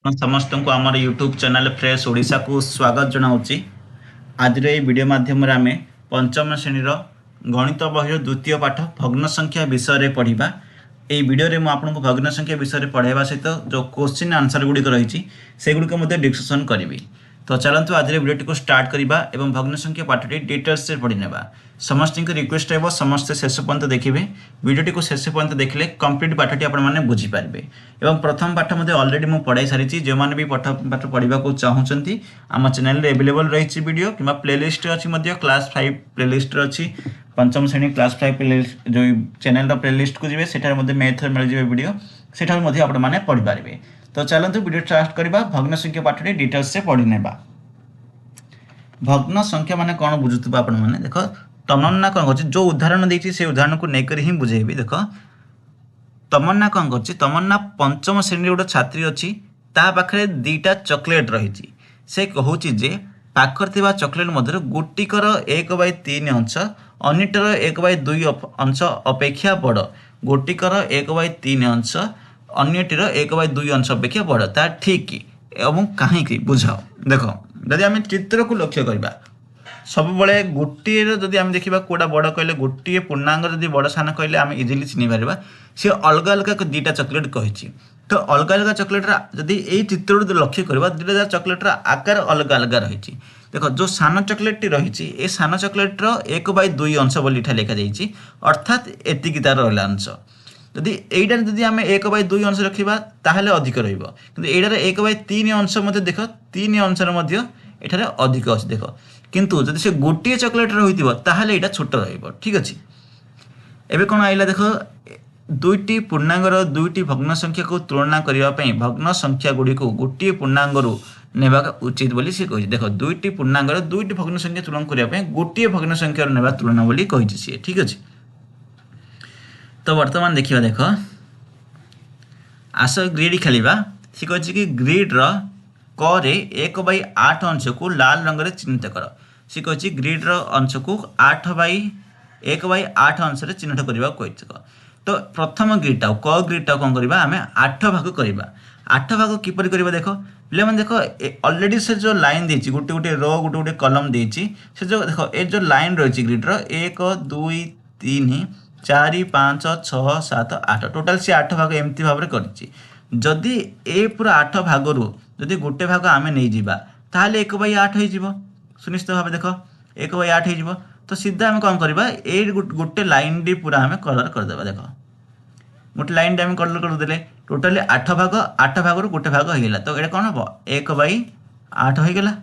समस्त को आम यूट्यूब चैनल फ्रेश ओडिशा को स्वागत जनाऊँगी। आज वीडियो माध्यम आम पंचम श्रेणीर गणित बही द्वितीय पाठ भग्न संख्या विषय पढ़ा। ये वीडियो में आपको भग्न संख्या विषय पढ़ाइबा सहित जो क्वेश्चन आंसर गुड़िक रही से गुड़िक डिस्कसन करी। तो चलतु आज वीडियो को स्टार्ट करवा एवं भग्न संख्या पाठटी डिटेल्स से पढ़ी नेबा। समस्त रिक्वेस्ट है समस्ते शेष पर्यंत देखिए। वीडियो को शेष पर्यंत देखले कंप्लीट पाठटी आपने बुझीपारे। एवं प्रथम पाठ मध्य अलरेडी मुझे पढ़ाई सारी। जो मैंने भी पाठ पढ़ा चाहूँगी आम चैनल अवेलेबल रही वीडियो कि प्लेलिस्ट अच्छी क्लास 5 प्लेलिस्ट अच्छी पंचम श्रेणी क्लास 5 प्लेलिस्ट जो चैनल प्लेलिस्ट को जी से मैथ मिल जाए वीडियो से आपने पढ़ी पारे। तो चलते वीडियो स्टार्ट करवा। भग्न संख्या पाठटी डिटेल्स से पढ़ी नेबा। भग्न संख्या माने कौन बुझुवा आपण मैंने देख तमन्ना कौन कर जो उदाहरण देती से उदाहरण को लेकर ही बुझेबी। देख तमन्ना कौन कर तमन्ना पंचम श्रेणी गोटे छात्री अच्छी पाखे दीटा चॉकलेट रही से कहूँ जे पाखर थिबा चॉकलेट मध्य गोटिकर 1/3 अंश अन्यटर 1/2 अंश अपेक्षा बड़। गोटिकर 1/3 अंश अन्यटीर 1/2 अंश अपेक्षा बड़ ता ठीक कि एवं कहीं बुझाओ। देख जदि आम चित्र को लक्ष्य करवा सब बड़े गोटे जदि आम देखा कौटा बड़ कहले गोटे पूर्णांग जदि बड़ सान कहले आम इजिली चिन्ह पार सी अलग अलग दीटा चॉकलेट कही। तो अलग अलग चॉकलेट जदि यही चित्र लक्ष्य करवा दुटा चॉकलेटर आकार अलग अलग रही। देख जो सान चॉकलेट रही ये सान चॉकलेटर 1/2 अंश बोली लिखा जाइए अर्थात एतिकी तार रहा अंश। जदि एटार जदि आम 1/2 अंश रखा ताहले अधिक रहीटार 1/3 अंश देख 3 अंश एठारे अधिक अच्छे। देख किंतु जदि से गोटे चॉकलेट रही ताहले एटा छोट रहिबो। ठीक अच्छे। एबे कौन आइला देख दुईटी पूर्णांगर दुईटी भग्न संख्या को तुलना करने भग्न संख्या गुड़ी को गोटे पूर्णांगरू नेबा उचित बोली सी कही। देख दुईटी पूर्णांगर दुईटी भग्न संख्या तुलना करने गोटे भग्न संख्या नेबा तुलना बोली कही सी। ठीक अच्छे। तो वर्तमान देखिए देख आस ग्रिड खेलिबा सी कही कि ग्रिड्र करे 1/8 अंश को लाल रंग में चिन्हित कर। सी कही ग्रिड्र अंश को 1/8 अंश चिन्हित करने कही। तो प्रथम ग्रिडटा क ग्रिडटा कौन करवा आम 8 भाग करवा। 8 भाग किपर करवा देख पे देख ऑलरेडी से जो लाइन देती गोटे गोटे रो गोटे गोटे कलम देती से जो देख ये जो लाइन रही ग्रिड्र 1 2 3 4 5 6 7 8 टोटाल सी 8 भाग एमती भाव में करदी ए पूरा 8 भागरू जदि गोटे भाग आम नहीं जावा ताहले 1/8 हो सुनिश्चित भाव। देख 1/8 हो तो सीधा आम कौन करवा ए गोटे लाइन डी पूरा आम कलर करदे। देख गोटे लाइन डी आम कलर करदे टोटाली 8 भाग गोटे भाग होगा। तो ये कौन हम 1/8 होगा।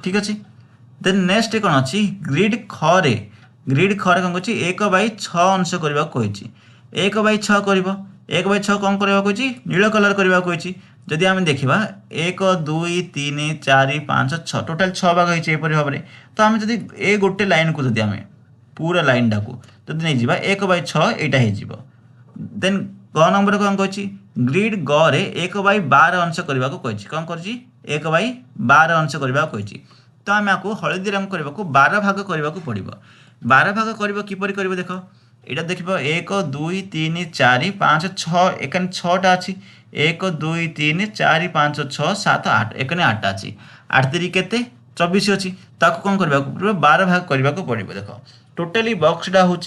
ठीक अच्छे। देन नेक्स्ट कौन अच्छी ग्रिड खरे कौन कर 1/6 अंश करने कही। 1/6 कर 1/6 कौन करने कही नील कलर करने कही। जदि आम देखा 1 2 3 4 5 6 टोटाल 6 भाग होपरी भाव में। तो आम जब ए गोटे लाइन को जब आम पूरा लाइन टा को जब नहीं जावा 1/6 यहाँ हो। देन ग नंबर कौन कही ग्रिड गे 1/12 अंश करने को कही। कौन कर 1/12 अंश करने कही। तो आम आपको हलदी रंग करने को 12 भाग करने को पड़ो। 12 भाग कर किपर कर देख यहाँ देख 1 2 3 4 5 6 एक 6टा अच्छी 1 2 3 4 5 6 7 8 एक 8टा अच्छी 8 3 के 24 अच्छी ताको कौन करने को 12 भाग करने को पड़ो। देख टोटाली बक्सटा हूँ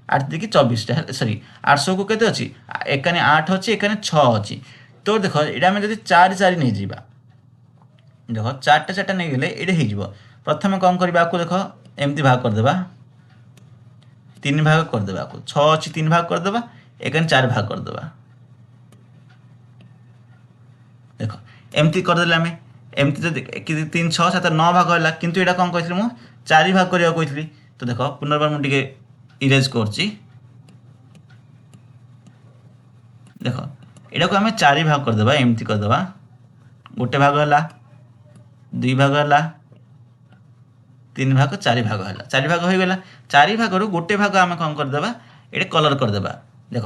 8 3 24टा सरी 800 को केते अच्छी एकाने 8 अच्छी एकाने 6 अच्छी। तो देख यहाँ आम जब 4 4 नहीं जावा देख 4टा 4टा नहीं गले ये हो। प्रथम कौन करवा आपको देख एमती भाग करदे 3 भाग करदे 6 अच्छी 3 भाग करदे एकाने 4 भाग करदे। देख एमती करदे आम एमती तो 3 6 7 9 भाग है किंतु यहाँ कौन कही मुझे 4 भाग करने कही। तो देख पुनर्बार मुझे इरेज कर देख यहाँ को आम 4 भाग करदे एमती करदे गोटे भाग है 2 भाग है 3 भाग 4 भाग है 4 भाग हो गला। 4 भाग गोटे भाग आम कौन करदे ये कलर करदे। देख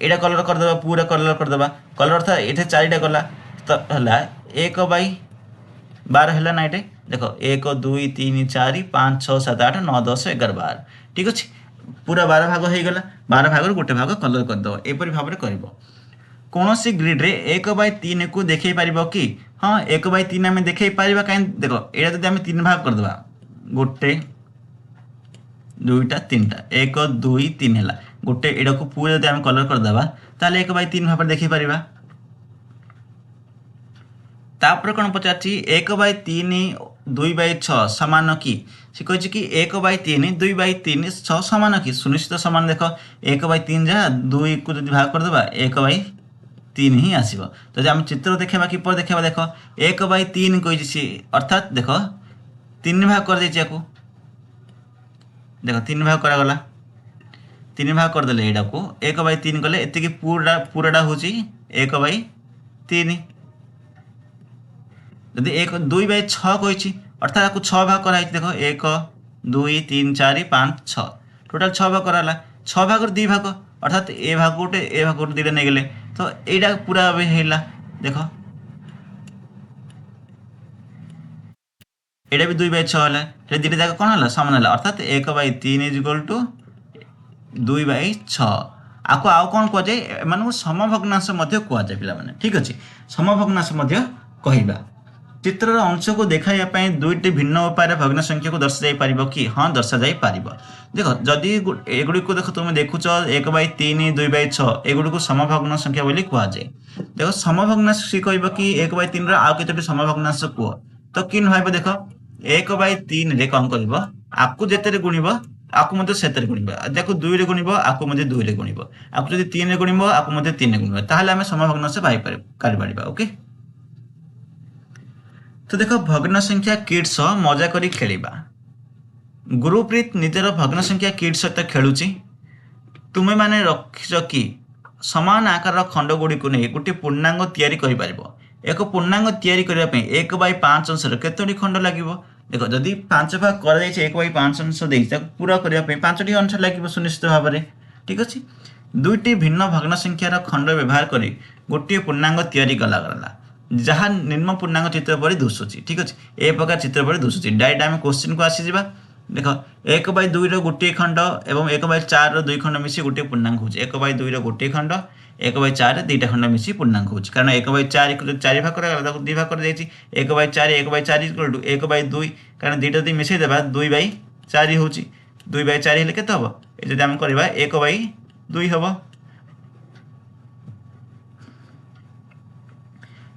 यहाँ कलर करदे पूरा कलर करदे कलर अर्थात ये 4टा गला तो है 1/12 है ना ये देख 1 2 3 4 5 6 7 8 9 10 11 12। ठीक अच्छे। पूरा 12 भाग हो गला 12 भाग गोटे भाग कलर करदे एपरी भाव में कर कौन सी ग्रिड रे 1/3 को देखई पारिबो कि हाँ 1/3 आम देखई पारिबा कहीं देख एटा जदि आम 3 भाग करदेबा गोटे दुईटा तीनटा 1 2 3 है गोटे एटा को पूरा जदि आम कलर करदेबा ताले 1/3 भाव देखई पारिबा तापर कौन पचार 1/3 2/6 सामान कि सी कही कि 1/3 2/3 6 सामान कि सुनिश्चित सामान देख 1/3 जहाँ 2 को जब भाग करदेबा 1/3 ही आसो तो जब आम चित्र देखा कि देखा देख 1/3 कही सी अर्थात देख 3 भाग कर देख 3 भाग करागला 3 भाग करदे यहाँ को 1/3 कले एति पूरा पूराटा हूँ 1/3 जदि 2/6 कही अर्थात आपको 6 भाग कराई देख 1 2 3 4 5 6 टोटाल 6 भाग कराला 6 भाग 2 भाग अर्थात ए भाग गोटे ए भाग गोटे 2टा नहीं गले तो यहाँ पूरा है देख यहाँ भी 2/6 है 2टा जाक कौन है सामान है अर्थात 1/3 = 2/6 आपको आउ कौन कहुए एम समभग्नांश कहुए पे ठीक अच्छे समभग्नांश कहवा चित्र अंश को देखाई दुईटी भिन्न उपाय भग्न संख्या को दर्शा पार कि हाँ दर्शा जा पार देख जदि एगुड़ी को देख तुम देखुच 1/3 2/6 एगुड़ी को समभग्न संख्या बोली कहुए देख समभग्नांश सी कह कि 1/3 आउ केतोटी समभग्नांश कह तो किन भाव देख 1/3 रे कौन कर आपको जिते गुणब आपको से गुणब देखो 2 रे गुणब आपको 2 रे गुणब आपको जब 3 रे गुणब आपको 3 गुणब ताहले आम समभग्नांश पाइपर ओके तो देख भग्न संख्या किट सह मजा करी खेलिबा गुरुप्रीत निजर भग्न संख्या किट सहित खेलुची तुमे माने रखिछ कि समान आकार खंड गुड़ी को नहीं गोटे पूर्णांग तैयारी करि पारिबो एक पूर्णांग तैयारी करबा पई 1/5 अंश केतोटी खंड लागिबो देख जदि 5 भाग कर जाय 1/5 अंश दे पूरा करबा पई 5टी अंश लागिबो सुनिश्चित भाव में ठीक अछि दुईटी भिन्न भग्न संख्यार खंड व्यवहार करी गोटे पूर्णांग तैयारी कला गला जहाँ निम्न पूर्णांग चित्र पर दुशुची ठीक अच्छे ए प्रकार चित्र पर दुशुची डायरेक्ट आम क्वेश्चन को आसीजा देख 1/2 गोटे खंड और 1/4 2 खंड मिसी गोटे पूर्णांग हो 1/2 गोटे खंड 1/4 2टा खंड मिसी पूर्णांग हो कारण 1/4 को 4 भाग कर 2 भाग कर 1/4 1/4 1/2 कारण 2टा यदि मिसई देवा 2/4 हो 2/4 हेल्ले के हम ये आम करवा 1/2 हम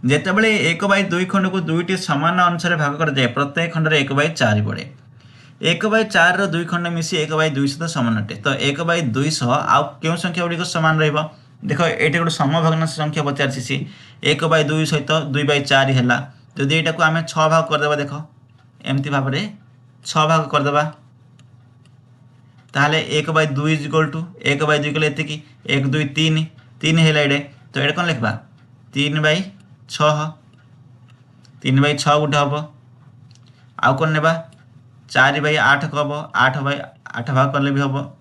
जितेबाला 1/2 खंड को दुईटी सामान अनुसार भाग कर जाए प्रत्येक खंड 1/4 पड़े 1/4 2 खंड मिसी 1/2 सहित सामान अटे तो 1/2 सह आउ क्यों संख्या गुड़िक सामान रही देख ये गोटे समभग्नांश संख्या पचार सी 1/2 सहित 2/4 है जदि यहाँ को आम 6 भाग करदे देख एमती भाव में 6 भाग करदे ताहले 1/2 = 1/2 कले एति 1 2 3 3 है ये तो ये कौन लिखा 3/6 3/6 गोटे हम आउ कौन ने 4/8 को हम 8/8 भाग कले भी हम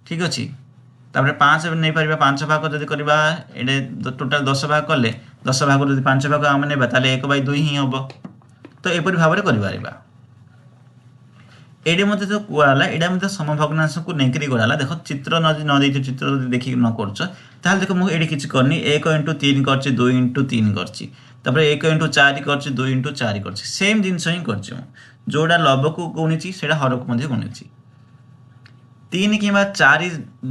ठीक अच्छे तापर 5 नहीं पार 5 भाग जब करवा ये टोटाल 10 भाग कले 10 भाग जब 5 भाग आम ने 1/2 ही हम तो यहपरी भाव में कर ये मत जो कहला यहाँ समभग्नांश को लेकर गला देख चित्र न दे चित्र देखिए न कर देख मुझे किसी करनी 1 × 3 कर 2 × 3 कर 1 × 4 कर 2 × 4 कर सेम जिनस ही कर जोड़ा लब को गुणी से हर को गुणी 3 कि 4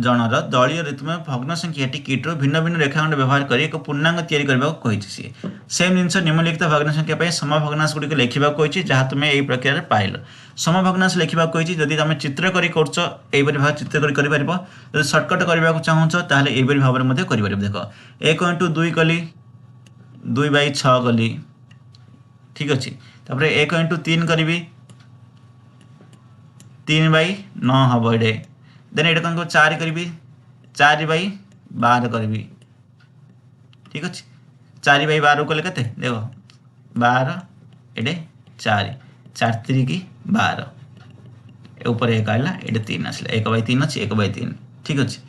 जनर दलीय ऋतुमय भग्न संख्या किट्रु भिन्न भिन्न रेखाखंड व्यवहार कर एक पूर्णांग तैयारी करने सी सेम जिनस निम्नलिखित भग्न संख्या समभग्नांश गुड़िक लिखा कही जहाँ तुम यही प्रक्रिया पाइल समभग्नांश लिखा कही जदि तुम चित्र करपरी भाव चित्र कर सर्टकट करने को चाहूँ ताहले यहपरी भाव में कर देख 1 × 2 कली 2/6 कली ठीक अच्छे 1 × 3 करी 3/9 हम ये देन ये कौन 4 करी 4/12 करी ठीक अच्छे 4/12 कले के देख 12 ये 4 4 3 12 ऊपर 1 आला ये 3 आसला 1/3 अच्छे 1/3 ठीक अच्छे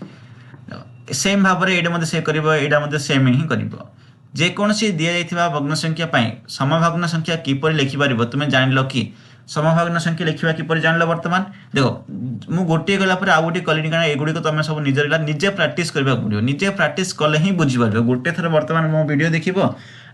सेम भाव में ये से कर सेम ही कर जेकोसी दि जाइथिबा भग्न संख्या समभग्न संख्या किपर लिखिपार तुम जान कि समभाग्न संख्या लिखा किपर जान बर्तमान देख मु गोटे गला आउ गोटे कली कारण एगुड़ी तुम सब निजे निजे प्राक्ट करने पड़ो निजे प्राक्ट कले ही बुझीपार गोटे थर बर्तमान मो वीडियो देख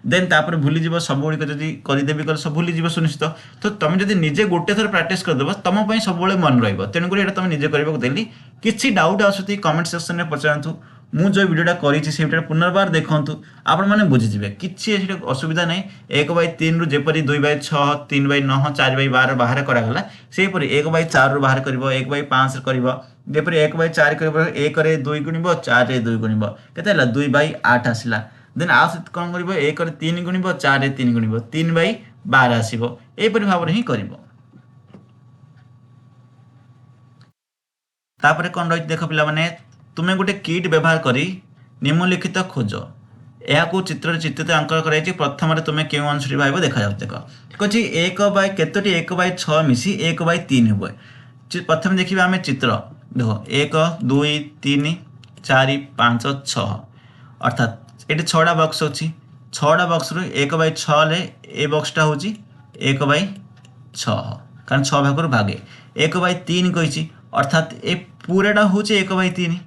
देन तापर भूलीज सब गुड़िक जदि करदेवी कर सब भूलीज सुनिश्चित तो तुम जब निजे गोटे थर प्राक्ट करदेव तुम सब मन रेणुक तुम निजे करने देली किसी डाउट आसुती कमेंट सेक्शन में पचारतु मु जो वीडियोटा करी पुनर्बार देखूँ आपण मैंने बुझीजे किसी असुविधा ना 1/3 रु जेपरी 2/6 3/9 4/12 बाहर करागला सेपरी 1/4 रु बाहर कर 1/5 कर जेपरी 1/4 कर 1 रे 2 गुणिब 4 रे 2 गुणिब केते 2/8 आसला देन आ सहित कौन कर 1 रे 3 गुणिब 4 रे 3 गुणिब 3/12 आसब एपरी भाव ही कर तापर कौन रही देख पिला माने तुम्हें गोटे किट व्यवहार करी निम्नलिखित खोज यह चित्र चित्रित अंकन कर प्रथम तुम्हें क्यों अंश भाव देखा जाऊ देख ठीक अच्छे 1/केतोटी 1/6 मिसी 1/3 हे प्रथम देखिए आम चित्र देख 1 2 3 4 5 6 अर्थात ये 6टा बक्स अच्छी 6टा बक्स रु 1/6 ले ए बक्सटा हूँ 1/6 कारण 6 भाग भागे 1/3 कही अर्थात ए पूराटा हूँ 1/3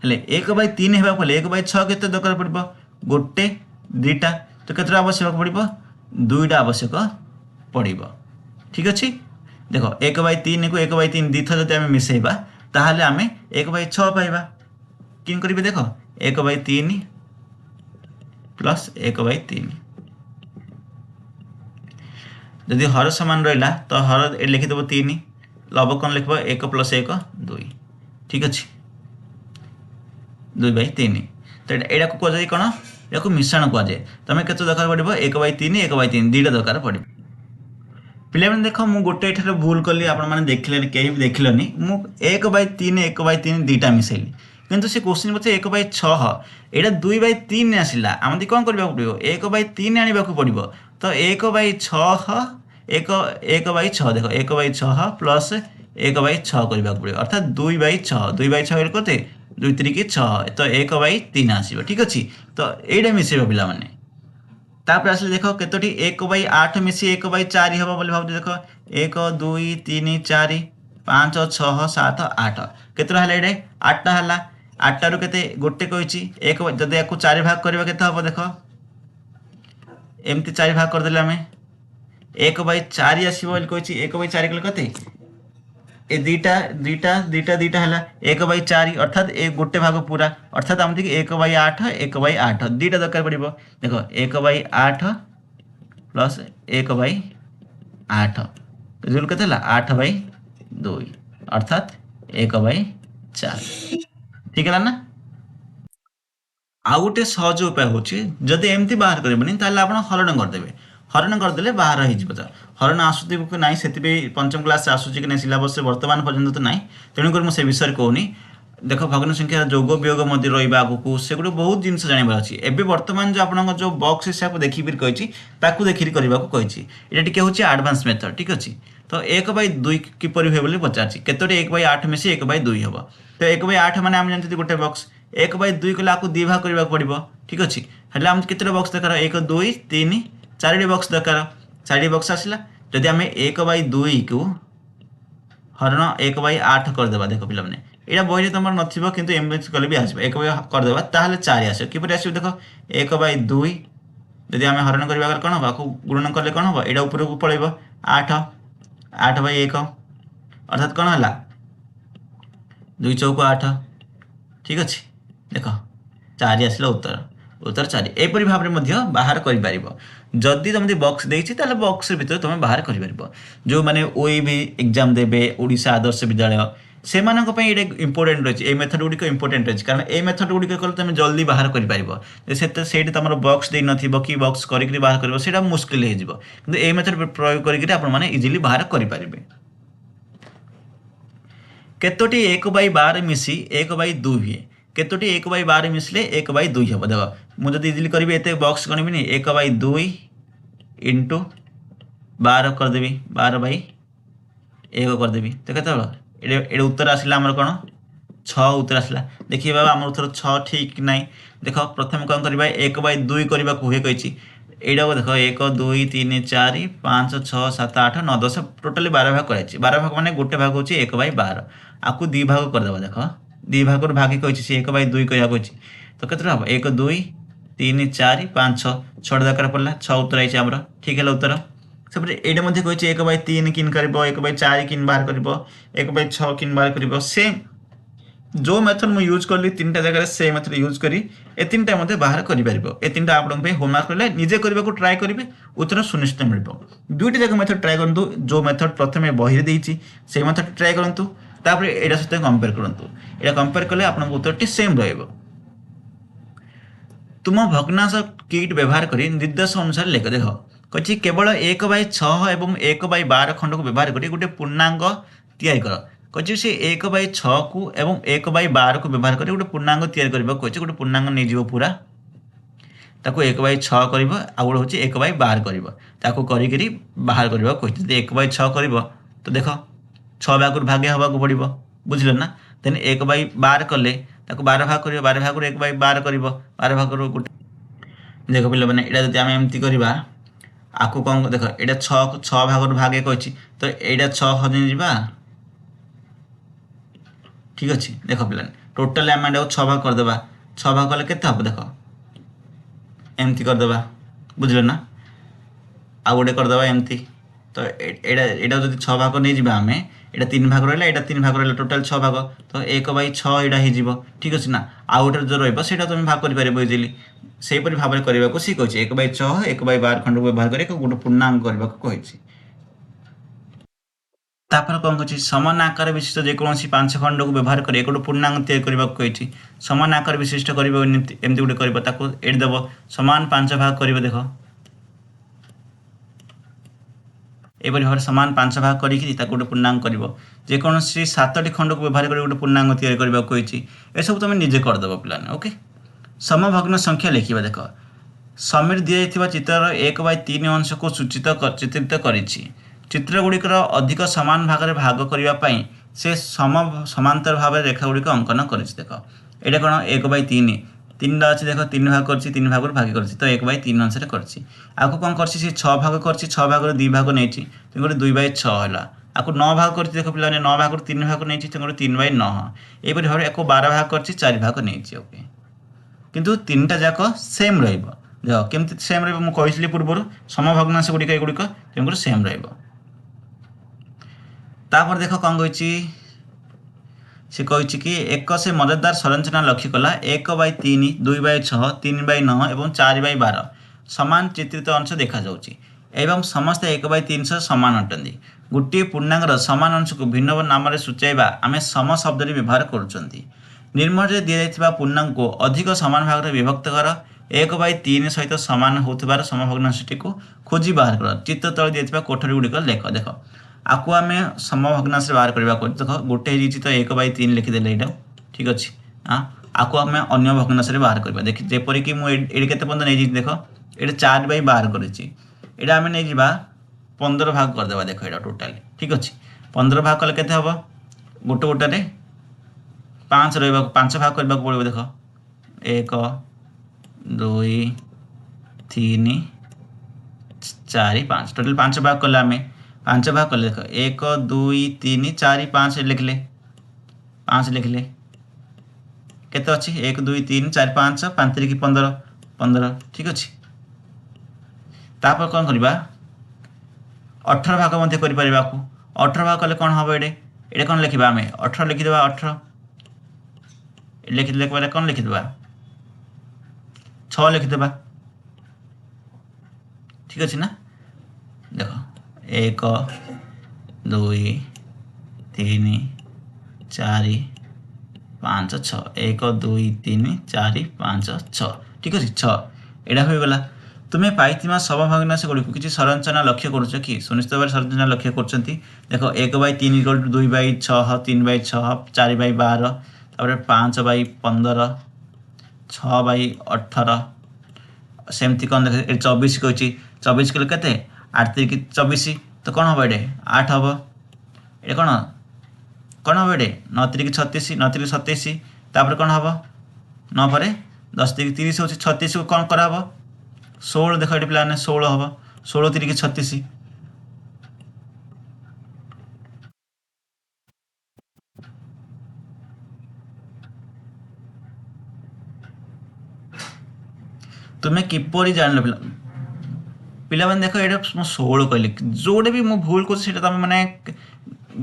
हेले 1/3 होगा पड़े 1/6 के दरकार पड़ो गोटे दुईटा तो केतटा आवश्यक पड़ो दुईटा आवश्यक पड़ो ठीक अच्छे देख 1/3 को 1/3 दिथर जब आम मिसेबा ताहले आम 1/6 पाइबा कि करेंगे देख 1/3 प्लस 1/3 जदि हर सामान रहा तो हर लिखिदेव 3 लव कौन लिख 1 + 1 2 ठीक अच्छे 2/3 तो यहाँ को कहुए कौन या मिश्रण कहुए तुम के दरकार पड़ो 1/3 1/3 दुईटा दरकार पड़ो पिला देख मु गोटे ये भूल कली आपने देखिले कहीं भी देखिलनि मु 1/3 1/3 दुईटा मिसेली किंतु से क्वेश्चन पचे 1/6 यहाँ 2/3 आसला आम कौन करने पड़ो 1/3 आने पड़ो तो 1/6 1/6 देख 1/6 प्लस 1/6 करने पड़ो अर्थात 2/6 2/6 करते 2 3 की 6 तो 1/3 आसो ठीक अच्छे तो यहीटा मिसेब पिला माने तापर आसले देख केतोटी 1/8 मिसी 1/4 हम बोली भाव देख 1 2 3 4 5 6 7 8 केतटा है ये 8टा है 8 रु केते गोटे कही एक जब या 4 भाग करवा केते हम देख एमती 4 भाग करदे आम 1/4 आसो कही 1/4 कले कते ए दुईटा दुईटा दुईटा दुईटा है 1/4 अर्थात एक गोटे भाग पूरा अर्थात आम 1/8 1/8 दुईटा दरकार पड़ो देख 1/8 प्लस 1/8 रिजल्ट के 8/2 अर्थात 1/4 ठीक है ना आउ गोटे सहज उपाय हूँ जदि एमती बाहर करेंगे ताहले आप हरण करदे हरण करदे बाहर हो हरण आसुति ना से पंचम क्लास आसूची कि ना सिलेबस बर्तमान पर्यंत तो ना तेणुक मुझे विषय कहूनी देख भग्न संख्या जोग वियोग मध्य रहा आगू से गुटे बहुत जिन जानवर अच्छी एवं बर्तमान जो आप जो बक्स हिसाब देखिए कही देखिए करने को ये टी हूँ आडभांस मेथड ठीक अच्छे तो 1/2 किपर हुए बोली पचार केतोटी 1/8 मिसी 1/2 हम तो 1/8 मैंने आम जानते गोटे बक्स 1/2 कले आपको 2 भाग करने पड़ो ठीक अच्छे हेल्ले आम केतोटा बक्स दरकार 1 2 3 4 बक्स दरकार 4 बक्स आसला जदि आम 1/2 को हरण 1/8 करदे देख पिला माने यहाँ बही तुम नथिबो किंतु एमएच कले भी आसो 1 करदे ताहले 4 आस किपर आस देख 1/2 जदि आम हरण करवा कौन हम आपको गुणन कले कौन हम यहाँ ऊपर को पड़ेब 8/1 अर्थात कौन है 2 चौक 8 ठीक अच्छे देख 4 आसला उत्तर 4 एपरी भाव में बाहर कर जदि तुम बक्स देती बक्स भर तुम बाहर कर जो मैंने ओईबी एग्जाम देवे ओडिशा आदर्श विद्यालय से इंपोर्टेंट रही है मेथड गुड़िक इंपोर्टेंट रही है कारण ये मेथड गुड़िक कले तुम जल्दी बाहर कर तुम बक्स दे न कि बक्स कर बाहर कर मुस्किल हो कि मेथड प्रयोग कर इजिली बाहर करेंगे केतोटी 1/12 मिसी 1/2 हुए केतोटी 1/12 मिसले 1/2 हम देख मुझे इजिली करी एत बक्स गणिबी 1/2 इंटू 12 करदेवी 12/1 करदेवी तो केत उत्तर आसला आमर कौन 6 उत्तर आसला देखिए बाबा आम उत्तर 6 ठीक ना देख प्रथम कौन करवा 1/2 करने को हुए कही এইটাକୁ দেখ 1 2 3 4 5 6 7 8 9 10 ଟୋଟାଲି 12 ଭାଗ କରାଯାଇଛି। 12 ଭାଗ ମାନେ ଗୋଟେ ଭାଗ ହେଉଛି 1/12। ଆକୁ ଦୁଇ ଭାଗ କରିଦେବା ଦେଖ, ଦୁଇ ଭାଗରୁ ଭାଗି କହିଛି ସେ 1/2 କରିବାକୁ କହିଛି। ତ କେତେଟା ହେବ 1 2 3 4 5 6 6ଟା ଦରକାର ପଡ଼ିଲା, 6 ଉତ୍ତର ହେଇଛି ଆମର, ଠିକ୍ ହେଲା ଉତ୍ତର। ସେପଟେ ଏଇଟା ମଧ୍ୟ କହିଛି 1/3 କିନ୍ କରିବ, 1/4 କିନ୍ ବାହାର କରିବ, 1/6 କିନ୍ ବାହାର କରିବ। ସେମ୍ जो मेथड मुझे यूज कली तीन टा जगह से मेथड यूज करी ए तीन टा मते बाहर करि परिबो। ए तीन टा आपन पे होमवर्क करले निजे करबा को ट्राई करिवे, उत्तर सुनिश्चित मिलबो। दुईटी जगह मेथड ट्राई करंतु, जो मेथड प्रथमे बहिर देइछि से मेथड ट्राई करंतु, तापर एडा सहित कंपेयर करंतु। एडा कंपेयर कले आपन उत्तरटी सेम रहइबो। तुम भग्नांश किट व्यवहार करी निर्देश अनुसार लेख देख कछि केवल 1/6 एवं 1/12 खंड को व्यवहार करी गोटे पूर्णांग तैयारी कर। कछि से 1/6 को एवं 1/12 को व्यवहार करी गोटे पूर्णांग तैयारी करबा कछि। गोटे पूर्णांग नै जीवो पूरा ताको 1/6 करबो आ गोटे होछि 1/12 करबो, ताको करी करी बाहर करबा कछि। जे 1/6 करबो तो देख 6 भाग भागे हवा को पड़िबो, बुझिलो ना। देन 1/12 कले ताको 12 भाग करियो, 12 भाग 1/12 करिबो, 12 भाग गोटे देख पिले माने एटा जदि आमे एम्ति करबा आकु कोन देख एटा 6 भाग भागे कहछि तो एटा 6 हजि जिबा, ठीक अछि। देख पिले टोटल आमे एटा 6 भाग कर देबा, 6 भाग कले केते हबो देख एम्ति कर देबा, बुझिलो ना। आ गोटे कर देबा एम्ति, तो एटा एटा जदि 6 भाग नै जिबा आमे एटा 3 भाग रहला, एटा 3 भाग रहला, टोटल 6 भाग तो 1/6 एटा हे जिवो, ठीक अछि ना। आ गोटे जो रहइबो सेटा तुम भाग करि परिबो इजिली। सेही परि भाबरे करबा को सी कहछि 1/6 1/12 खंड को व्यवहार करि गोटे पूर्णांक करबा को कहछि। तापर कौन कहछि समान आकार विशिष्ट जेकोसी 5 खंड को व्यवहार कर एक पूर्णांग तैयार करबा को कहछि। समान आकार विशिष्ट करबो एमति गोटे करबो, ताको एड देबो समान 5 भाग करबो। देखो एपरि भाବରେ समान 5 भाग करिकि ताको गोटे पूर्णांक करबो। जेकोसी 7टी खंड को व्यवहार कर गोटे पूर्णांग तैयार करबा को कहछि। ए सब तुम निजे कर देबो प्लान, ओके। समभग्न संख्या लिखिबा। देखो समीर दिया जाइथिबा चित्रर 1/3 अंश को चित्रित करिछि। चित्र गुड़िकर अधिक समान भाग में भाग करने से समांतर भाव रेखा गुड़िक अंकन कर। देख ये कौन 1/3 तीन अच्छे, देख 3 भाग कर, 3 भाग भागी कर, तो 1/3 अंश आको कौन कर 6 भाग कर, 6 भाग 2 भाग नहीं गोटे 2/6 है। आपको 9 भाग कर, देख पे 9 भाग 3 भाग नहीं गोटे 3/9। यहपरि भाव एक 12 भाग कर, 4 भाग नहीं। ओके किंतु तीन टा जाक सेम रहिबो। देख केमती सेम रहिबो मु कहिसली पूर्वरु समभग्नांश गुड़िक एगुड़िक तेणुकर सेम रहिबो। तापर देख कौन कही सी कही कि एक से मजेदार संरचना लक्ष्य कला 1/3 2/6 3/9 और 4/12 समान चित्रित अंश देखा जाउची एवं समस्त 1/3 सह समान अटंती। गोटे पूर्णांगर समान अंश को भिन्न नाम सूचाइबा आम सम शब्द व्यवहार करुँच। निर्मल दि जाइथिबा पूर्णांक को अधिक समान भाग में विभक्त कर 1/3 सहित समान होथिबार समभग्नांशटी को खोजी बाहर कर। चित्र तले दिया कोठरी गुड़िक लेख। देख आपको आम समभग्नांश बाहर करबा को देख गोटे तो 1/3 लिखिदेले यहाँ, ठीक अच्छे। हाँ आपको आम अन्य भग्नांश बाहर करबा। देख जेपरिक मुझे केते पर्यंत नहीं देख ये 4/12 करेछि, एटा आम नहीं जा 15 भाग करदेबा। देख ये टोटाल ठीक अच्छे 15 भाग कले केते हबो गोटे गोटे 5 रहा 5 भाग करने को पड़ो। देख 1 2 3 4 5 टोटाल 5 भाग कले आम 5 भाग कले। देख 1 2 3 4 5 लिखले 5 लिखले केते अच्छी 1 2 3 4 5 5 3 15 15 ठीक अच्छे। तापर कौन करवा 18 भाग मध्य कर 18 भाग कले कौन हम ये कौन लिखा आम 18 लिखिदेवा 18 लिखिदे कौन लिखिदेवा 6 लिखिदेवा, ठीक अच्छे ना। देख 1 2 3 4 5 6 1 2 3 4 5 6 ठीक अच्छे 6 एटा हो गला। तुम्हें पाइथिमा समभग्नांश गुड़ी किसी संरचना लक्ष्य करुच कि सुनिश्चित भाव संरचना लक्ष्य कर। देख 1/3 2/6 3/6 4/12 5/15 6/18 सेमती कौन देख 24 कही 24 कले के 8 3 24 तो कौन हम ये 8 हम ये कौन कौन हम ये 9 3 36 9 3 27 तापर कौन हम 9 पर 10 3 30 हो 36 को कौन कराब ଷୋହଳ ଦେଖ ଏଠି ପିଲାମାନେ 16 ହେବ 16 ତିରିକି 36। ତୁମେ କିପରି ଜାଣିଲ ପିଲାମାନେ ଦେଖ ଏଇଟା ମୁଁ 16 କହିଲି, ଯୋଉଟା ବି ମୁଁ ଭୁଲ କରୁଛି ସେଇଟା ତମେ ମାନେ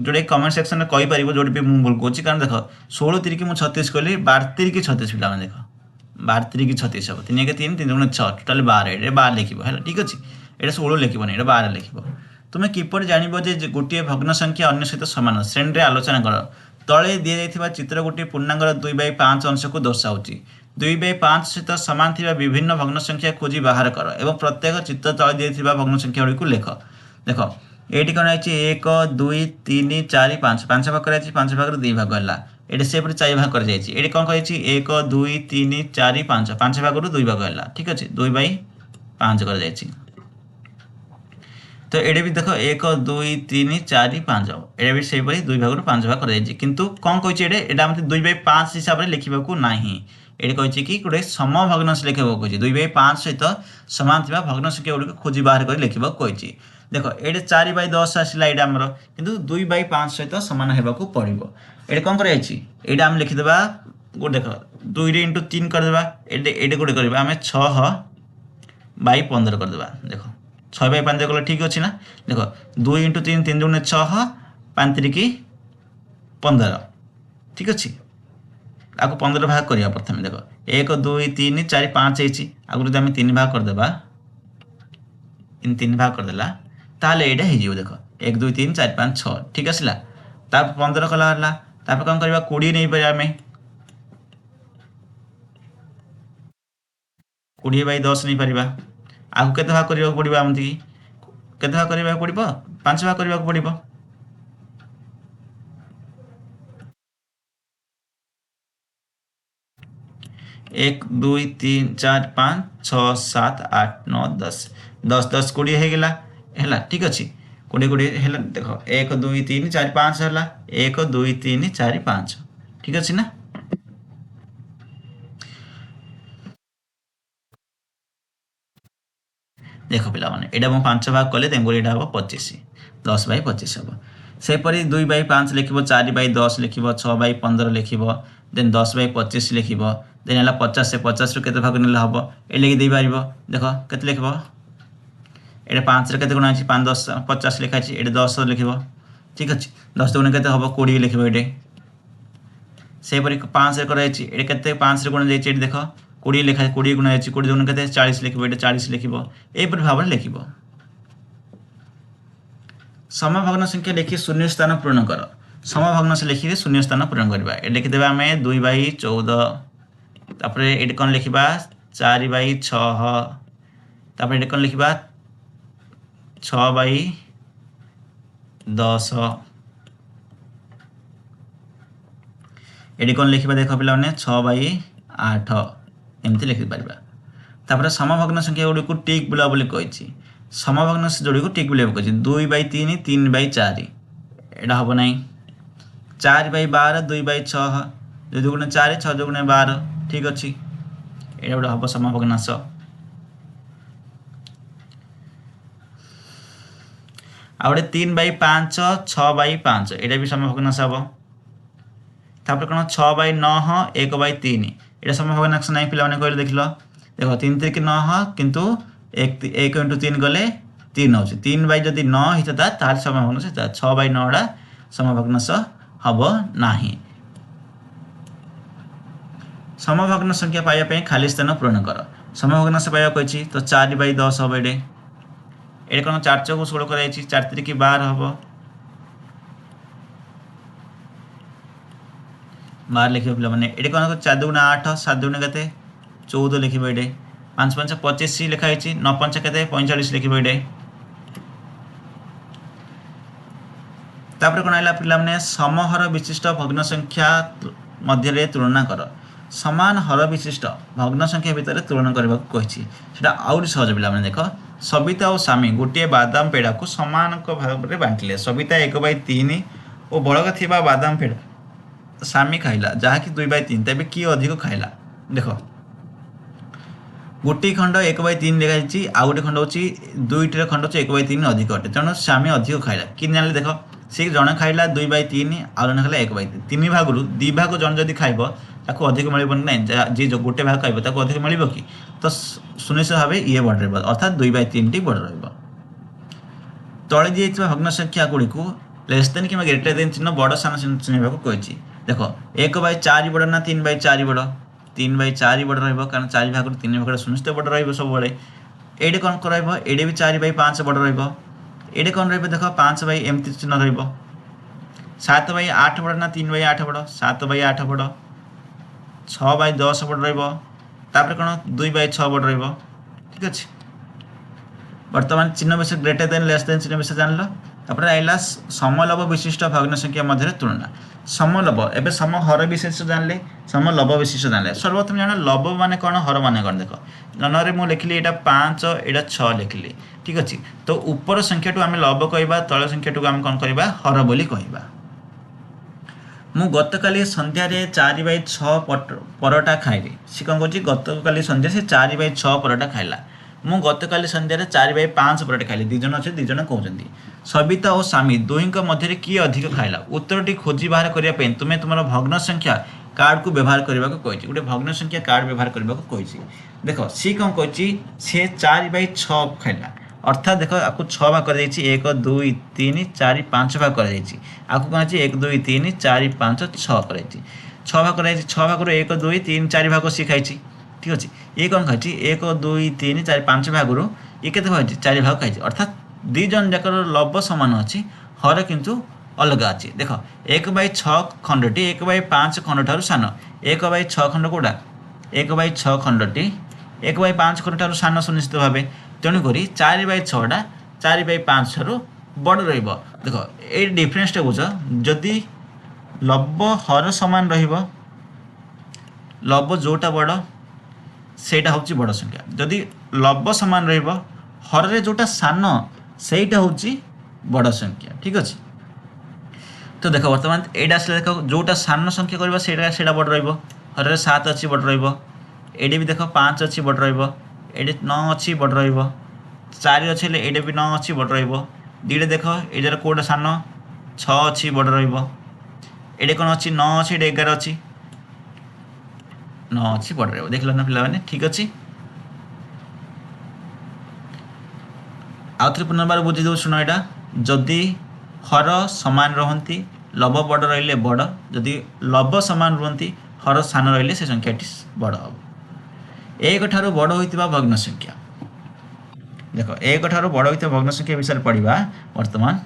ଯୋଉଟା କମେଣ୍ଟ ସେକ୍ସନରେ କହିପାରିବ ଯୋଉଠି ବି ମୁଁ ଭୁଲ କରୁଛି। କାରଣ ଦେଖ 16 ତିରିକି ମୁଁ 36 କହିଲି, 12 ତିରିକି 36 ପିଲାମାନେ ଦେଖ 12 ତିରିକି 36 ହେବ, 3 1 3 3 2 6 ଟୋଟାଲି 12, ଏଇଟା 12 ଲେଖିବ ହେଲା, ଠିକ୍ ଅଛି। ଏଇଟା 16 ଲେଖିବନି, ଏଇଟା 12 ଲେଖିବ। ତୁମେ କିପରି ଜାଣିବ ଯେ ଗୋଟିଏ ଭଗ୍ନ ସଂଖ୍ୟା ଅନ୍ୟ ସହିତ ସମାନ? ଶ୍ରେଣୀରେ ଆଲୋଚନା କର। ତଳେ ଦିଆଯାଇଥିବା ଚିତ୍ର ଗୋଟିଏ ପୂର୍ଣ୍ଣାଙ୍ଗର 2/5 ଅଂଶକୁ ଦର୍ଶାଉଛି। 2/5 ସହିତ ସମାନ ଥିବା ବିଭିନ୍ନ ଭଗ୍ନ ସଂଖ୍ୟା ଖୋଜି ବାହାର କର ଏବଂ ପ୍ରତ୍ୟେକ ଚିତ୍ର ତଳେ ଦିଆଯାଇଥିବା ଭଗ୍ନ ସଂଖ୍ୟା ଗୁଡ଼ିକୁ ଲେଖ। ଦେଖ ଏଇଠି କ'ଣ ହେଇଛି 1 2 3 4 5 5 ଭାଗ କରାଯାଇଛି, 5 ଭାଗରୁ 2 ଭାଗ ହେଲା। ଏଠି ସେପଟେ 4 ଭାଗ କରାଯାଇଛି। ଏଠି କ'ଣ କହିଛି 1 2 3 4 5 5 ଭାଗରୁ 2 ଭାଗ ହେଲା, ଠିକ୍ ଅଛି। 2/5 କରାଯାଇଛି। তো ଏଠି ବି ଦେଖ 1 2 3 4 5 ଏଇଟା ବି ସେଇଭଳି 2 ଭାଗରୁ 5 ଭାଗ କରାଯାଇଛି। କିନ୍ତୁ କ'ଣ କହିଛି ଏଇଟା ଆମେ 2/5 ହିସାବରେ ଲେଖିବାକୁ ନାହିଁ। ଏଠି କହିଛି କି ଗୋଟେ ସମଭଗ୍ନାଂଶ ଲେଖିବାକୁ କହିଛି। 2/5 ସହିତ ସମାନ ଥିବା ଭଗ୍ନ ସଂଖ୍ୟା ଗୁଡ଼ିକୁ ଖୋଜି ବାହାର କରି ଲେଖିବାକୁ କହିଛି। ଦେଖ ଏଠି 4/10 ଆସିଲା ଏଇଟା ଆମର, କିନ୍ତୁ 2/5 ସହିତ ସମାନ ହେବାକୁ ପଡ଼ିବ। ଏଠି କ'ଣ କରାଯାଇଛି ଏଇଟା ଆମେ ଲେଖିଦେବା ଗୋଟେ ଦେଖ 2 × 3 କରିଦେବା। ଏଇଟା ଗୋଟେ କରିବା ଆମେ 6/15 କରିଦେବା। ଦେଖ 6/5 କଲେ ଠିକ୍ ଅଛି ନା। ଦେଖ 2 × 3 3 2 6 5 ତିରିକି 15, ଠିକ୍ ଅଛି। ଆକୁ 15 ଭାଗ କରିବା ପ୍ରଥମେ। ଦେଖ 1 2 3 4 5 ହେଇଛି, ଆଗରୁ ଯଦି ଆମେ 3 ଭାଗ କରିଦେବା, 3 ଭାଗ କରିଦେଲା ତାହେଲେ ଏଇଟା ହେଇଯିବ। ଦେଖ 1 2 3 4 5 6 ଠିକ୍ ଆସିଲା। ତାପରେ 15 କଲା ହେଲା। ତାପରେ କ'ଣ କରିବା 20 ନେଇପାରିବା ଆମେ, 20/10 ନେଇପାରିବା। ଆକୁ କେତେ ଭାଗ କରିବାକୁ ପଡ଼ିବ? ଏମିତିକି କେତେ ଭାଗ କରିବାକୁ ପଡ଼ିବ? 5 ଭାଗ କରିବାକୁ ପଡ଼ିବ। एक 2 3 4 5 6 7 8 9 10 10 10 20 ହେଇଗଲା ହେଲା, ଠିକ୍ ଅଛି। 20 20 ହେଲା। ଦେଖ 1 2 3 4 5 ହେଲା, 1 2 3 4 5, ଠିକ୍ ଅଛି ନା। देख पे यहाँ मुझे 5 भाग कले तेणुक यहाँ हम 25, 10/25 हम। सेपरी 2/5 लिख, 4/10 लिख, 6/15 लिख, देन 10/25 लिख, देन है 50 से 50 रु के भाग ना हम ये लिखी दे पार। देख के लिख ये 5 के गुणा 5 10 50 लिखाई, ये 10 लिख, ठीक अच्छे। 10 गुण के हम 20 लिख, ये सेपरी 5 कर 5 गुणा जाइए, देख 20 लिखा 20 गुणा 20 गुण के 40 लिख, ये 40 लिख, यहपरि भाव में लिख। समभग्न संख्या लिखि शून्य स्थान पूरण कर। समभग्न से लिखिए शून्य स्थान पूरण करवा। ये लिखिदे आम 2/14, तापर ये कौन लिखा 4/6, तापर ये कौन लिखा 6/10, ये कौन लिखा देख पे 6/8 एमती लिखिपर। तापर समभग्न संख्या गुड़ी टिक बुला बोली कही। समभग्न जोड़ी को टिक बुला कही 2/3 3/4 यहाँ हम ना। 4/12 2/6, 2 2 गुण 4 6 2 गुण 12, ठीक अच्छे। ये गोटे हम समभग्नांश। आ गए 3/5 6/5 यहाँ भी समभग्नांश हम। तापर कौन 6/9 1/3 ये समभग्नांश ना पे कहले देख लो। देख 3 3 9 किंतु 1 × 3 गले 3 हो 3/9 होता तार समभग्नांश 6/9 समभग्नांश हम ना। समभग्न संख्या पाइबा खाली स्थान पूरण कर। समभग्नांश पाइबा कही तो 4/10 हम। ये कौन 4 चौक 16 कर 4 3 12 हम 12 लिख पे मैंने। ये कौन 4 2 8 7 2 के 14 लिख, ये 5 5 25 लिखाई 9 5 के 45 लिख। ये तापर कौन है पे समहर विशिष्ट भग्न संख्या मध्य तुलना कर। समान हर विशिष्ट भग्न संख्या भितर तुलना करने को कही। आउरी सहज पे देख सबिता और स्वामी गोटे बादाम पेड़ा को समान भाग में बांटिले। सबिता 1/3 और बड़क थी बादाम पेड़ा स्वामी खाइला जहाँकि 2/3, तेज किए अधिक खाइला। देख गोटे खंड 1/3 लिखाई आ गोटे खंड हूँ दुईटर खंड हूँ 1/3 अधिक अटे तेणु स्वामी अधिक खाइला कि जान देख सी जड़े खाइला 2/3 आउ जन खाइला 1/3 तीन भाग रु दी भाग जन जदि खाइब ताको अधिक मिल ना जी जो गोटे भाग खाइब ताको अधिक मिल कि तो सुनिश्चित भाव ये बड़ रहा अर्थात 2/3 टी बड़ रहा तले दी भग्न संख्या गुड़ी को लेस देन कि ग्रेटर देन चिन्ह बड़ सान चिन्ह कही देख 1/4 बड़ ना 3/4 बड़ 3/4 बड़ कारण 4 भाग 3 भाग सुनिश्चित बड़ सब बड़े ये कौन ये भी 4/5 बड़ ये कौन देख 5/एमती चिन्ह रहा 7/8 बड़ ना 3/8 बड़ 7/8 बड़ 6/10 बड़ रहा कौन 2/6 बड़ रहा ठीक अच्छे वर्तमान चिन्ह विषय ग्रेटर देन लेस देन चिन्ह विषय जान तापर आइला समलभ विशिष्ट भग्न संख्या मध्य तुलना समलभ एवं सम हर विशेष जानले समलभ विशिष्ट जानले सर्वप्रथम जान लभ माने कौन हर माने कौन देख जनरे मुझे लिखिली यहाँ 5 यहाँ 6 लिखिली ठीक अच्छे तो ऊपर संख्या आम लभ कह तल संख्या आम कौन करवा हर बोली कहवा मु गतकाली संध्यारे 4/6 परोटा खाइली सी कौन कौन गतकाली संध्या से 4/6 परोटा खाइला मु गतकाली संध्यारे 4/5 परोटा खाइली दीज अच्छे दीज कहते सबिता और स्वामी दुही मध्य किए अधिक खाइला उत्तरटी खोजी बाहर करने तुम्हें तुम भग्न संख्या कार्ड को व्यवहार करने को कही गोटे भग्न संख्या कार्ड व्यवहार करने को कही देख सी कौन कही सी 4/6 खाइला अर्थात देख आपको 6 भाग कर 1 2 3 4 5 भाग कर आपको कौन 1 2 3 4 5 6 कर 6 भाग कर 6 भाग 1 2 3 4 भाग सी खाई ठीक अच्छे ये कौन खाई 1 2 3 4 5 भाग ये के भाग 4 भाग खाई अर्थात दी जन जाकर लभ सामान अच्छी हर किंतु अलग अच्छी देख 1/6 खंडटी 1/5 खंड ठार सान 1/6 खंड कौटा 1/6 खंडटी 1/5 खंड ठार सान सुनिश्चित भाव तेणुक 4/6 4/5 ठार बड़ देख ये डिफरेन्सटा बुझ जदि लभ हर सामान लभ जोटा बड़ सेटा हूँ बड़ संख्या जदि लभ सामान हर रे जोटा सान सेटा हूँ बड़ संख्या ठीक अच्छे तो देख बर्तमान एटा आसला देख जोटा सान संख्या करवा सेटा बड़ हर रे 7 अच्छी बड़ ये भी देख 5 अच्छी बड़ ये 9 अच्छी बड़ 4 अच्छे ये भी 9 अच्छी बड़ दीटे देख ये कौटा सान 6 अच्छी बड़ ये कौन अच्छी 9 अच्छी 11 अच्छी 9 अच्छी बड़ देख ना पे ठीक अच्छे आउ थे पुनर्बार बुझी दो शुण यहाँ जदि हर सामान रहती लभ बड़ रही बड़ जदि लभ सामान रुहति हर सान रही से संख्याटी बड़ हम एक ठारू बड़ होता भग्न संख्या देख एक ठारू बड़ होता भग्न संख्या विषय पढ़ा वर्तमान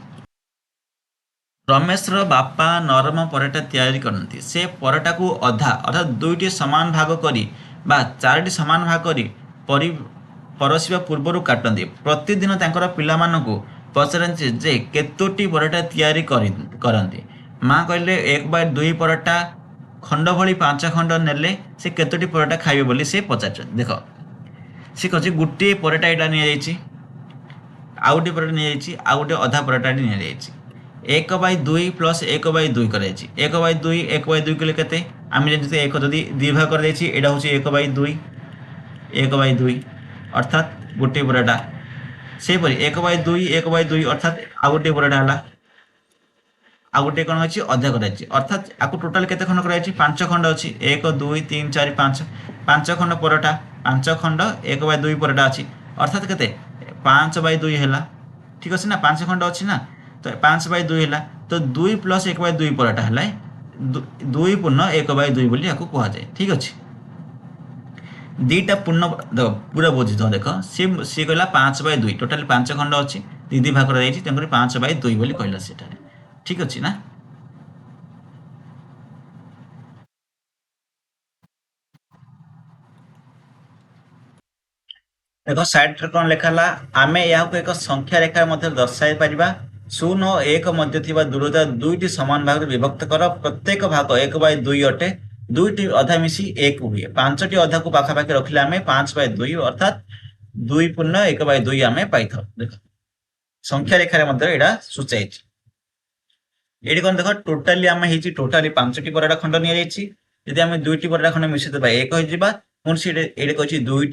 रमेश बापा नरम पराठा तैयारी करती से पराठा को अधा अर्थात दुईटी सामान भाग करी बा चारोटी सामान भाग करी परसिबा पूर्वर काटती प्रतिदिन तांकर पिलामानकु पचारती जे केतोटी पराठा तैयारी करती माँ कहले 1/2 पराठा खंड भली 5 खंड नेले से केतोटी पराठा खाइबे बोली से पचार देख सी कहे गोटे पराठा यहाँ नि आउ गोटे पराठा नि आउ गोटे अधा पराठा नि 1/2 प्लस 1/2 कर 1/2 1/2 कले केते आम जानते एक जदि 2 भाग कर यहाँ हूँ 1/2 1/2 अर्थात गोटे पराठा से 1/2 1/2 अर्थात आउ गोटे पराठा है आउ गोटे कौन अच्छी अधा कर अर्थात आपको टोटाल केते खंड कर 5 खंड अच्छी 1 2 3 4 5 5 खंड पराठा 5 खंड 1/2 पराठा अच्छी अर्थात केते 5/2 है ठीक अच्छे ना 5 खंड अच्छी ना तो 5/2 है तो 2 प्लस 1/2 पराठा है 2 पूर्ण 1/2 बोली आपको कहुए ठीक अच्छे दीटा पूर्ण पूरा बुझी देख सी कहला 5/2 टोटाल 5 खंड अच्छी दीदी भाग कर 5/2 बोली कहला सेटा ठीक अच्छे ना देख साइड कौन लिखाला आम यहाँ एक संख्या रेखा दर्शाई पारिबा 0 और 1 मध्य थी दूरता दुईटी सामान भाग विभक्त कर प्रत्येक भाग 1/2 अटे दुईटी अधा मिसी 1 हुए 5टी अधा को पाखापाखि रखिले आम 5/2 अर्थात 2 पूर्ण 1/2 आम पाई देख संख्या रेखार सूचाई ये कौन देख टोटाली आम टोटाली 5टी पराठा खंड नि आम दुईटी पराठा खंड मिसेदेबा 1 हो ପୁଣି ସେଠି ଏଇଠି କହିଛି ଦୁଇ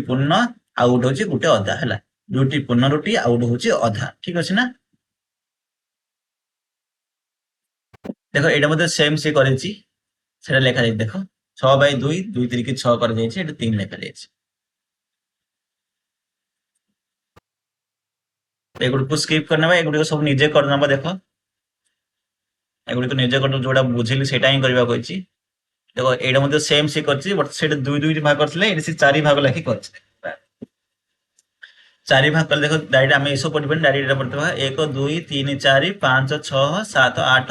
ପୂର୍ଣ୍ଣ ଆଉ ଗୋଟେ ହଉଛି ଗୋଟେ ଅଧା ହେଲା। ଦୁଇଟି ପୂର୍ଣ୍ଣ ରୁଟି ଆଉ ଗୋଟେ ହଉଛି ଅଧା, ଠିକ ଅଛି ନା? ଦେଖ ଏଇଟା ମଧ୍ୟ ସେମ୍ ସେ କରିଛି, ସେଟା ଲେଖାଯାଇଛି ଦେଖ 6/2, 2 3 6 କରାଯାଇଛି, ଏଠି 3 ଲେଖାଯାଇଛି। ଏଗୁଡିକୁ ସ୍କିପ୍ କରିନେବା, ଏଗୁଡିକ ସବୁ ନିଜେ କରିନେବା। ଦେଖ ଏଗୁଡିକ ନିଜେ କରିନେବା, ଯୋଉଟା ବୁଝିଲି ସେଇଟା ହିଁ କରିବାକୁ କହିଛି। ଦେଖ ଏଇଟା ମଧ୍ୟ ସେମ୍ ସେ କରିଛି, ବଟ୍ ସେଇଟା ଦୁଇ ଭାଗ କରିଥିଲେ, ଏଠି ସେ 4 ଭାଗ ଲେଖି କରିଛି। 4 ଭାଗ କଲେ ଦେଖ ଡାଇରେକ୍ଟ ଆମେ ଏସବୁ ପଢିବାନି, ଡାଇରେକ୍ଟ ଏଇଟା ପଢିଦେବା 1 2 3 4 5 6 7 8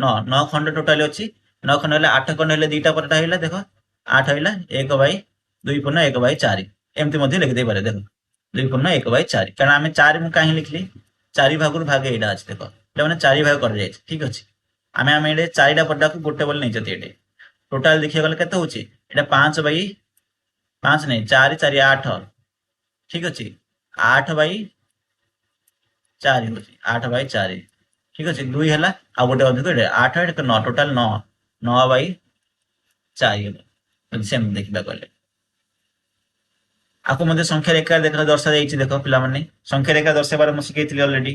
9, 9 ଖଣ୍ଡ ଟୋଟାଲି ଅଛି। 9 ଖଣ୍ଡ ହେଲେ 8 ଖଣ୍ଡ ହେଲେ ଦିଟା ପରଟା ହେଇଲା। ଦେଖ 8 ହେଇଲା 1/2 ପୂର୍ଣ୍ଣ 1/4, ଏମିତି ମଧ୍ୟ ଲେଖିଦେଇ ପାରେ। ଦେଖ 2 ପୂର୍ଣ୍ଣ 1/4, କାରଣ ଆମେ 4 ମୁଁ କାହିଁ ଲେଖିଲି, 4 ଭାଗରୁ ଭାଗ ଏଇଟା ଅଛି। ଦେଖ ଏଇଟା ମାନେ 4 ଭାଗ କରାଯାଇଛି, ଠିକ ଅଛି। ଆମେ ଏଇଟା 4ଟା ପରଟାକୁ ଗୋଟେ ବୋଲି ନେଇଛନ୍ତି। ଏଠି ଟୋଟାଲ ଦେଖିବାକୁ ଗଲେ କେତେ ହଉଛି, ଏଇଟା 5/5 ନାହିଁ, 4 4 8, ଠିକ ଅଛି। 8/4 ହଉଛି, 8/4, ଠିକ ଅଛି। 2 ହେଲା ଆଉ ଗୋଟେ ଅଧିକ, ଏଇଟା 8 ଏଇଟା 9, ଟୋଟାଲ 9, 9/4 ହେଲା। ସେମିତି ଦେଖିବା କହିଲେ ଆକୁ ମଧ୍ୟ ସଂଖ୍ୟା ରେଖା ଦେଖ ଦର୍ଶାଯାଇଛି। ଦେଖ ପିଲାମାନେ ସଂଖ୍ୟା ରେଖା ଦର୍ଶାଇବାର ମୁଁ ଶିଖେଇଥିଲି ଅଲରେଡି।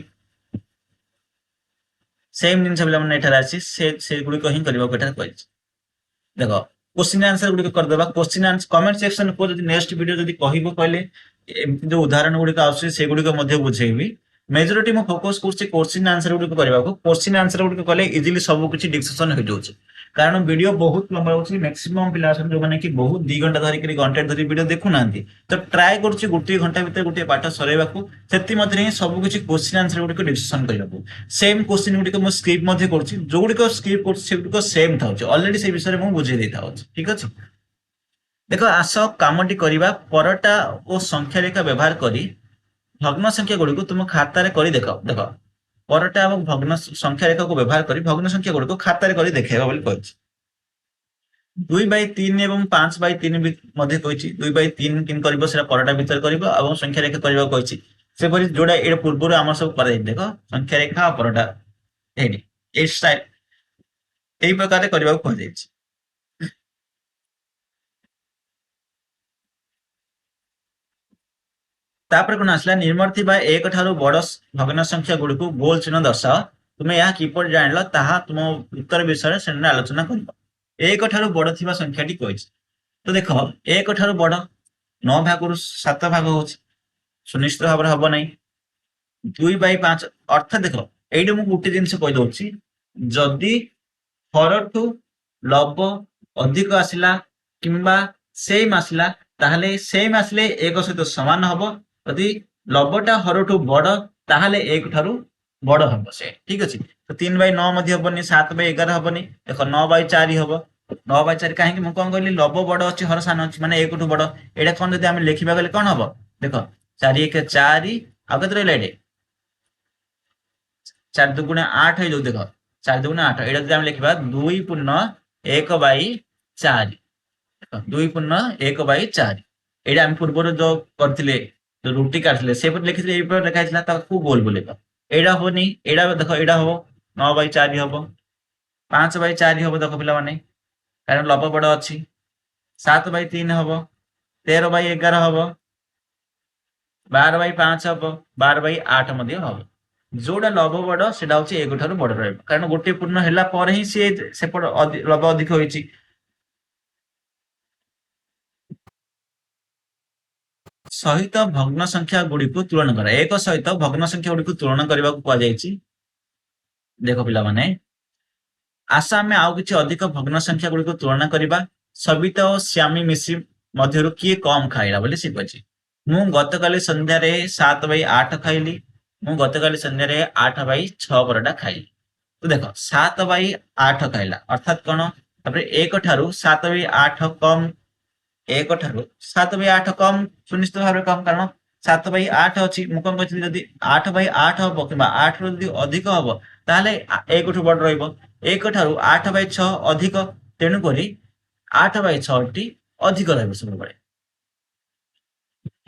ସେମ୍ ଜିନିଷ ପିଲାମାନେ ଏଠାରେ ଅଛି, ସେଗୁଡିକ ହିଁ କରିବାକୁ ଏଠାରେ କହିଛି। ଦେଖ क्वेश्चन आंसर गुड़िक करदेबा। क्वेश्चन आंसर कमेंट सेक्शन को जब नेक्स्ट वीडियो जब कहब कहले एमती जो उदाहरण गुड़िक आसगुड़िक बुझेबी। मेजोरिटी मु फोकस कर क्वेश्चन आंसर गुड़िक करने को। क्वेश्चन आंसर गुड़िक कले इजिली सब किसी डिस्कशन हो जाए, कारण वीडियो बहुत लंबा हो। मैक्सिमम पिला जो मैंने कि बहुत 2 घंटा धरिक घंटे धरी वीडियो देखु ना, तो ट्राए कर गोटे घंटा भितर गोटे पाठ सरेबा से सब किसी क्वेश्चन आंसर गुड़िक डिस्कशन करने सेम क्वेश्चन गुड़िक मुझे स्क्रिप्ट कर जो गुड़िक स्क्रिप्ट कर सेम था अलरेडी से विषय में बुझे देता हूँ, ठीक अच्छे। देख आस कामटी करवा परटा और संख्या रेखा व्यवहार करी भग्न संख्या गुड़िक तुम खातार कर देख। देख परटा और भग्न संख्या रेखा को व्यवहार कर भग्न संख्या गुड़िक खातार कर देखा 2/3 एवं 5/3 कही 2/3 किन परटा भितर कर संख्या रेखा करने को सेपरी जोड़ा ये पूर्व आम सब कर देख संख्या रेखा और परटा यही प्रकार करने को कहुई। तापर कौन आसला निर्मल थी एक ठारू बड़ भग्न संख्या गुड़ी को गोल चिन्ह दर्शाओ। तुम्हें यह किपर जान ताहा तुम उत्तर विषय से आलोचना कर। एक ठारू बड़ थी संख्याटी कही, तो देख एक ठारू बड़ 9 भाग 7 भाग हो सुनिश्चित भाव में हम ना 2/5 अर्थात देख ये मुझे गोटे जिन कहीदे जदि हरठू लब अधिक आसला किंबा सेम आसला ताहले सेम आसले एक सहित समान हम, यदि लबटा हरठू बड़ ताहले एक ठारू बड़ हम से, ठीक अच्छे। तो 3/9 हबनी, 7/11 हबनी। देख 9/4 हम, 9/4 कहीं मुझे कौन कहली लब बड़ अच्छी हर सान अच्छी माने एक बड़ एटा कौन जब आम लिखा गले कौन हम। देख 4 1 4 आउ के रहा ये 4 2 8 हो। देख 4 2 8 एटा जब लिखा 2 पूर्ण 1/4, 2 पूर्ण 1/4 ये आम पूर्व जो करते रुटी काटते से लिखी लिखा गोल बोलेगा एटा हेनी। एटा देख एटा हम 9/4 हम, 5/4 हम। देख पिला माने कारण लब बड़ अच्छी 7/3 हम, 13/11 हम, 12/5 हम, 12/8 हम। जोड़ा लब बड़ से एक ठारू बड़ रहा कारण गोटे पूर्ण है ही सी सेपट लब अधिक होती। सहित भग्न संख्या गुड़ी को तुलन कर एक सहित भग्न संख्या गुड़ी को तुलन करने को कहुई। देख पिला माने आशा आम आउ कि अधिक भग्न संख्या गुड़ी को तुलना करवा। सबिता और श्यामी मिश्री मध्य किए कम खाइला बोली सी कही। मु गतकाली संध्यारे 7/8 खाइली, मु गतकाली संध्यारे 8/6 परटा खाइली। तो देख 7/8 खाइला अर्थात कौन एक ठारू 7/8 कम, एक ठारू 7/8 कम सुनिश्चित भाव कम, कारण 7/8 अच्छी मुझे कौन कहती 8/8 हम कि 8 रू जब अधिक हम ताहले एक ठू बड़ एक ठारू 8/6 अधिक, तेणुक 8/6 टी अधिक रहा।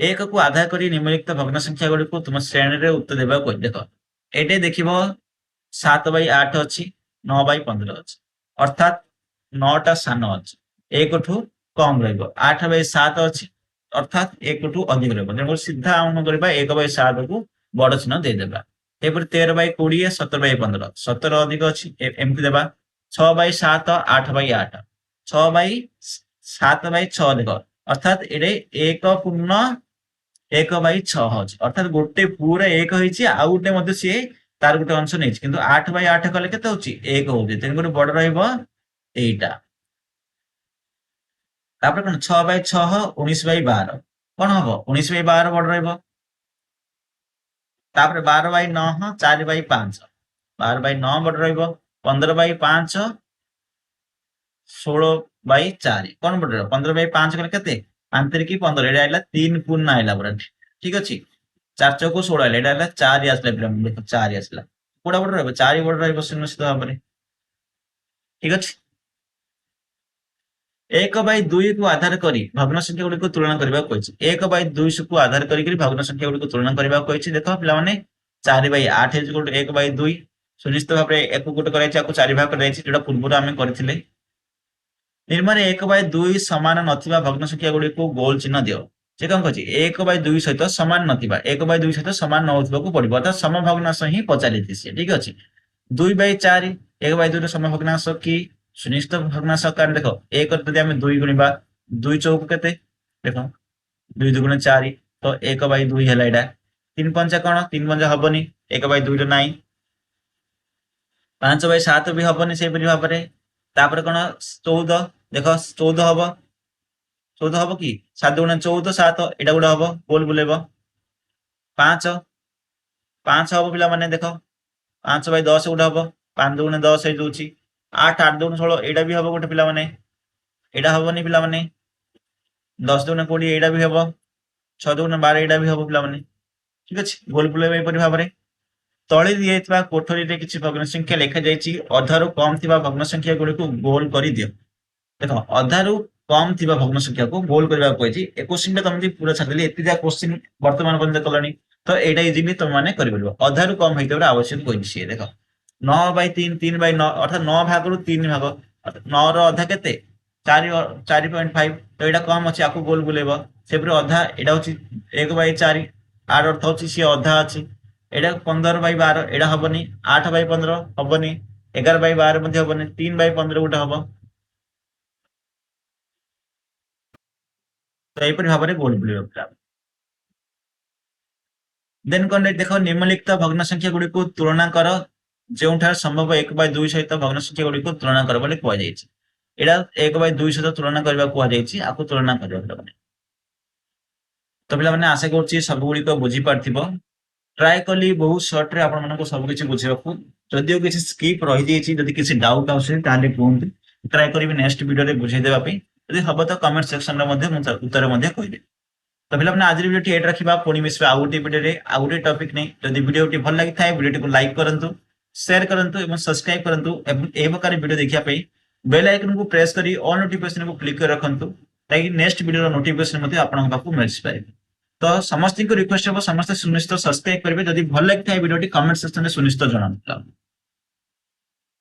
एक को आधार कर निम्नलिखित भग्न संख्या गुड़ी को तुम श्रेणी में उत्तर देवा को देख ये देख 7/8 अच्छी 9/15 अच्छी अर्थात 9टा सान अच्छी एक ठू कम रहिबो 8/7 अछि अर्थात 1 टू अधिक रहिबो तेणु सीधा हम करबा 1/7 को बड़ चिन्ह दे देबा एपर 13/20 17/15 17 अधिक अछि एमति देबा 6/7 8/8 6/7/6 देखो अर्थात एडे 1/6 अछि अर्थात गोटे पूरा 1 होइछि आ गोटे मध्ये से तार गोटे अंश नै किंतु 8/8 कले केते होछि 1 होछि तेणु गोटे बड़ रहइबो एटा तापर कोन 6/6 19/12 कोन हबो 19/12 बड़ रहइबो तापर 12/9 4/5 12/9 बड़ रहइबो 15/5 16/4 कोन बड़ रहइबो 15/5 कले केते 5 3 15 एडा आइला 3 पूर्ण आइला बड़ ठीक अछि 4 चौको 16 आइला एडा आइला 4 आसला पिला देखो 4 आसला कोडा बड़ रहइबो 4 बड़ रहइबो सुनिश्चित भाबरे ठीक अछि 1/2 को आधार करी भग्न संख्या गुडी को तुलना करबा कहछि 1/2 को आधार करी भग्न संख्या गुडी को तुलना करबा कहछि देखो पिला माने 4/8 इज इक्वल टू 1/2 सुनिश्चित भाबरे एक गुट कराइ छै आको 4 भाग कराइ छै जेटा पूर्व आमे करथिले निर्माण 1/2 समान नथिबा भग्न संख्या गुडी को गोल चिन्ह दियो से कम कहछि 1/2 सहित समान नथिबा 1/2 सहित समान न होथिबा को पड़िबो अर्थात समभग्नांश ही पचारिथि से ठीक अछि 2/4 1/2 रो समभग्नांश की सुनिश्चित भग्नांश कारण देखो 1 यदि हम 2 गुणिबा 2 चौक केते देखो 2 2 4 तो 1/2 हैला एडा 3 5 कोन 3 5 हबनी 1/2 रो नाही 5/7 भी हबनी से परि भाबरे तापर कोन 14 देखो 14 हबो 14 हबो की 7 गुणा 14 7 एडा गुडा हबो गोल बुलेबो 5 5 हबो पिला माने देखो 5/10 गुडा हबो 5 गुणा 10 हे जोछि 8 8 2 16 एडा भी हबो गोटे पिला माने एडा हबनी पिला माने 10 2 20 एडा भी हबो 6 2 12 एडा भी हबो पिला माने ठीक अछि गोल बुलेबे परि भाबरे तळे दियैतबा कोठरी रे किछि भग्न संख्या लेखा जायछि अधारु कम थिबा भग्न संख्या गुडी को गोल करि दियो देखो अधारु कम थिबा भग्न संख्या को गोल करबा कहछि ए क्वेश्चन पे तुम पूरा छाडली एति जा क्वेश्चन वर्तमान बंद कलनी तो एटा इजीली तुम माने करि परबो अधारु कम हेतबा आवश्यक कहछि देखो 9/3 3/9 अर्थात 9 भाग रु 3 भाग अर्थात 9 रो अधा केते 4 4.5 तो एटा कम अछि आको गोल बुलेबो सेपरे अधा एटा होछि 1/4 आर अर्थ होछि से अधा अछि एटा 15/12 एटा हबनी 8/15 हबनी 11/12 मध्ये हबनी 3/15 गुटा हबो तो एहि परि भाबरे गोल बुलेबो देन कोन देखो निम्नलिखित भग्न संख्या गुडी को तुलना करो जोठार संभव 1/2 सहित भग्न संख्या गुडी को तुलना करो बोली कहै जायछि एडा 1/2 सहित तुलना करबा कहै जायछि आको तुलना करबा माने तो पिला माने आशा करछि सब गुडी को बुझी पारथिबो ट्राई कली बहुत शॉर्ट रे आपण मानको सब किछि बुझिबाकू जदियो किछि स्किप रहि जायछि जदि किछि डाउट आउछि ताले कोन ट्राई करिबि नेक्स्ट वीडियो रे बुझै देबा पई जदि हबो तो कमेंट सेक्शन रे मध्ये मु उत्तर मध्ये कहबे तो फिलहाल आज वीडियो एड रखा पुणी मिस आउ गोटे वीडियो आउ गोटे टॉपिक नहीं जदि वीडियो भल लगी था वीडियो को लाइक करंतु शेयर करंतु एवं सब्सक्राइब करंतु एवं ए प्रकार वीडियो देखिया पे बेल आइकन को प्रेस करी ऑल नोटिफिकेशन को क्लिक कर रखंतु ताकि नेक्स्ट वीडियो नोटिफिकेशन मध्ये आपन पाखु मिल पाए तो समस्त को रिक्वेस्ट हो समस्त सुनिश्चित सब्सक्राइब करेंगे जदि भल लगी था वीडियो कमेंट सेक्शन में सुनिश्चित जणाନ୍ତୁ।